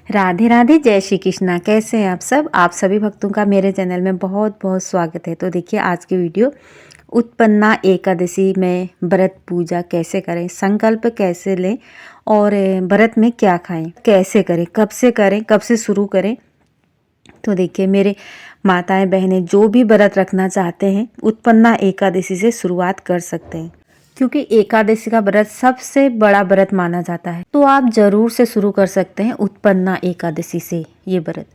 राधे राधे, जय श्री कृष्णा। कैसे हैं आप सब? आप सभी भक्तों का मेरे चैनल में बहुत बहुत स्वागत है। तो देखिए आज की वीडियो उत्पन्ना एकादशी में व्रत पूजा कैसे करें, संकल्प कैसे लें और व्रत में क्या खाएं, कैसे करें, कब से शुरू करें। तो देखिए मेरे माताएं बहनें जो भी व्रत रखना चाहते हैं उत्पन्ना एकादशी से शुरुआत कर सकते हैं, क्योंकि एकादशी का व्रत सबसे बड़ा व्रत माना जाता है। तो आप जरूर से शुरू कर सकते हैं उत्पन्ना एकादशी से ये व्रत।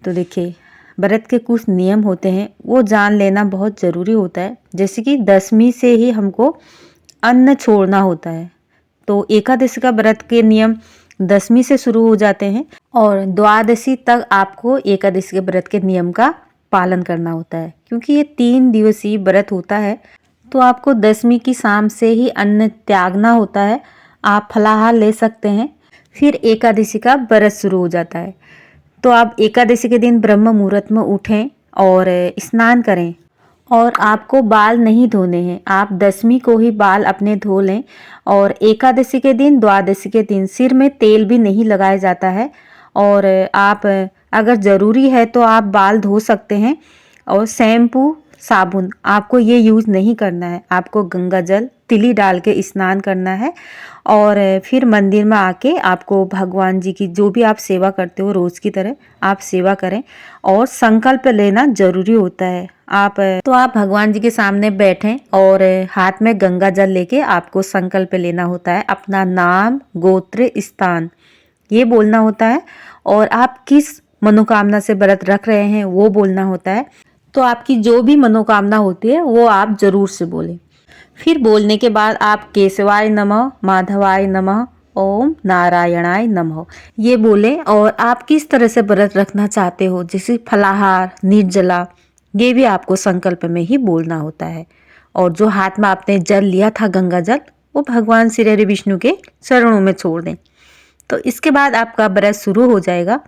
तो देखिए व्रत के कुछ नियम होते हैं, वो जान लेना बहुत ज़रूरी होता है। जैसे कि 10वीं से ही हमको अन्न छोड़ना होता है। तो एकादशी का व्रत के नियम 10वीं से शुरू हो जाते हैं और द्वादशी तक आपको एकादशी के व्रत के नियम का पालन करना होता है। क्योंकि ये 3 दिवसीय व्रत होता है, तो आपको 10वीं की शाम से ही अन्न त्यागना होता है। आप फलाहार ले सकते हैं, फिर एकादशी का व्रत शुरू हो जाता है। तो आप एकादशी के दिन ब्रह्म मुहूर्त में उठें और स्नान करें। और आपको बाल नहीं धोने हैं, आप 10वीं को ही बाल अपने धो लें। और एकादशी के दिन, द्वादशी के दिन सिर में तेल भी नहीं लगाया जाता है। और आप अगर ज़रूरी है तो आप बाल धो सकते हैं। और शैम्पू साबुन आपको ये यूज़ नहीं करना है। आपको गंगा जल तिली डाल के स्नान करना है और फिर मंदिर में आके आपको भगवान जी की जो भी आप सेवा करते हो रोज़ की तरह आप सेवा करें। और संकल्प लेना जरूरी होता है। आप भगवान जी के सामने बैठें और हाथ में गंगा जल लेके आपको संकल्प लेना होता है। अपना नाम, गोत्र, स्थान ये बोलना होता है और आप किस मनोकामना से व्रत रख रहे हैं वो बोलना होता है। तो आपकी जो भी मनोकामना होती है वो आप जरूर से बोलें। फिर बोलने के बाद आप केशवाय नमः, माधवाय नमः, ओम नारायणाय नमः ये बोले। और आप किस तरह से व्रत रखना चाहते हो, जैसे फलाहार, निर्जला, ये भी आपको संकल्प में ही बोलना होता है। और जो हाथ में आपने जल लिया था गंगा जल, वो भगवान श्री हरि विष्णु के चरणों में छोड़ दें। तो इसके बाद आपका व्रत शुरू हो जाएगा।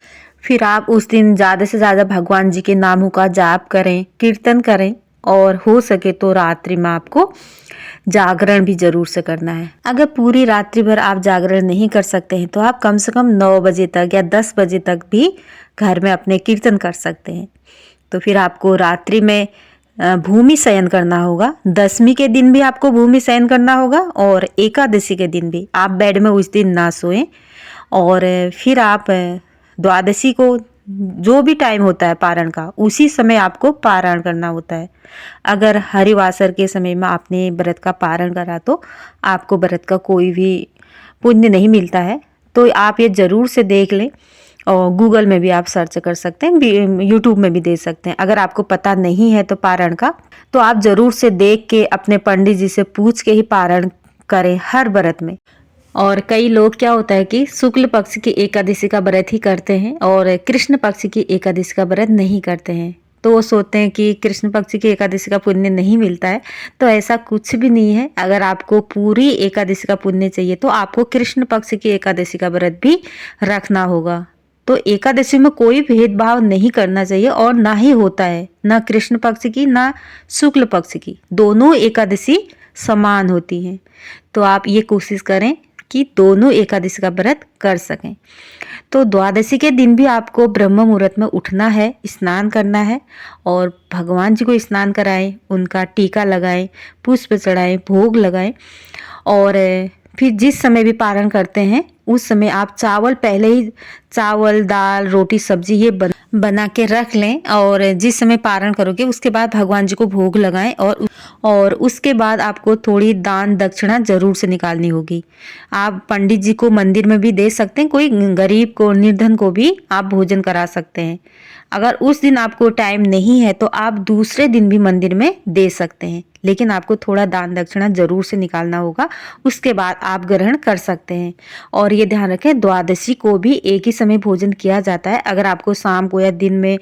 फिर आप उस दिन ज़्यादा से ज़्यादा भगवान जी के नामों का जाप करें, कीर्तन करें और हो सके तो रात्रि में आपको जागरण भी जरूर से करना है। अगर पूरी रात्रि भर आप जागरण नहीं कर सकते हैं तो आप कम से कम 9 बजे तक या 10 बजे तक भी घर में अपने कीर्तन कर सकते हैं। तो फिर आपको रात्रि में भूमि शयन करना होगा। 10वीं के दिन भी आपको भूमि शयन करना होगा और एकादशी के दिन भी आप बेड में उस दिन ना सोएं। और फिर आप द्वादशी को जो भी टाइम होता है पारण का, उसी समय आपको पारण करना होता है। अगर हरिवासर के समय में आपने व्रत का पारण करा तो आपको व्रत का कोई भी पुण्य नहीं मिलता है। तो आप ये ज़रूर से देख लें और गूगल में भी आप सर्च कर सकते हैं, यूट्यूब में भी दे सकते हैं। अगर आपको पता नहीं है तो पारण का, तो आप ज़रूर से देख के अपने पंडित जी से पूछ के ही पारण करें हर व्रत में। और कई लोग क्या होता है कि शुक्ल पक्ष की एकादशी का व्रत ही करते हैं और कृष्ण पक्ष की एकादशी का व्रत नहीं करते हैं। तो वो सोचते हैं कि कृष्ण पक्ष की एकादशी का पुण्य नहीं मिलता है। तो ऐसा कुछ भी नहीं है। अगर आपको पूरी एकादशी का पुण्य चाहिए तो आपको कृष्ण पक्ष की एकादशी का व्रत भी रखना होगा। तो एकादशी में कोई भेदभाव नहीं करना चाहिए और ना ही होता है, ना कृष्ण पक्ष की ना शुक्ल पक्ष की, दोनों एकादशी समान होती हैं। तो आप ये कोशिश करें कि दोनों एकादशी का व्रत कर सकें। तो द्वादशी के दिन भी आपको ब्रह्म मुहूर्त में उठना है, स्नान करना है और भगवान जी को स्नान कराएं, उनका टीका लगाएं, पुष्प चढ़ाएं, भोग लगाएं। और फिर जिस समय भी पारण करते हैं उस समय आप चावल पहले ही, चावल, दाल, रोटी, सब्जी ये बना के रख लें। और जिस समय पारण करोगे उसके बाद भगवान जी को भोग लगाएं और उसके बाद आपको थोड़ी दान दक्षिणा जरूर से निकालनी होगी। आप पंडित जी को मंदिर में भी दे सकते हैं, कोई गरीब को, निर्धन को भी आप भोजन करा सकते हैं। अगर उस दिन आपको टाइम नहीं है तो आप दूसरे दिन भी मंदिर में दे सकते हैं, लेकिन आपको थोड़ा दान दक्षिणा जरूर से निकालना होगा। उसके बाद आप ग्रहण कर सकते हैं। और ये ध्यान रखें द्वादशी को भी एक ही समय भोजन किया जाता है। अगर आपको शाम को या दिन में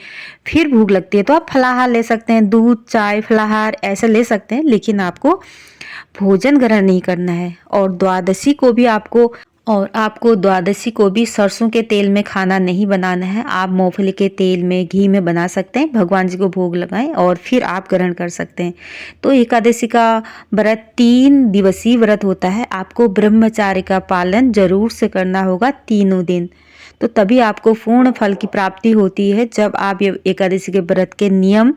फिर भूख लगती है तो आप फलाहार ले सकते हैं, दूध, चाय, फलाहार ऐसे ले सकते हैं, लेकिन आपको भोजन ग्रहण नहीं करना है। और द्वादशी को भी सरसों के तेल में खाना नहीं बनाना है। आप मूंगफली के तेल में, घी में बना सकते हैं, भगवान जी को भोग लगाएं और फिर आप ग्रहण कर सकते हैं। तो एकादशी का व्रत 3 दिवसीय व्रत होता है। आपको ब्रह्मचार्य का पालन जरूर से करना होगा तीनों दिन। तो तभी आपको पूर्ण फल की प्राप्ति होती है जब आप ये एकादशी के व्रत के नियम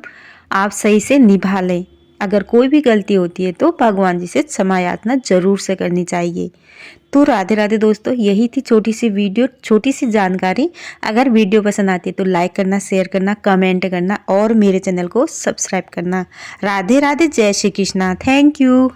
आप सही से निभा लें। अगर कोई भी गलती होती है तो भगवान जी से क्षमा याचना जरूर से करनी चाहिए। तो राधे राधे दोस्तों, यही थी छोटी सी वीडियो, छोटी सी जानकारी। अगर वीडियो पसंद आती है तो लाइक करना, शेयर करना, कमेंट करना और मेरे चैनल को सब्सक्राइब करना। राधे राधे, जय श्री कृष्णा, थैंक यू।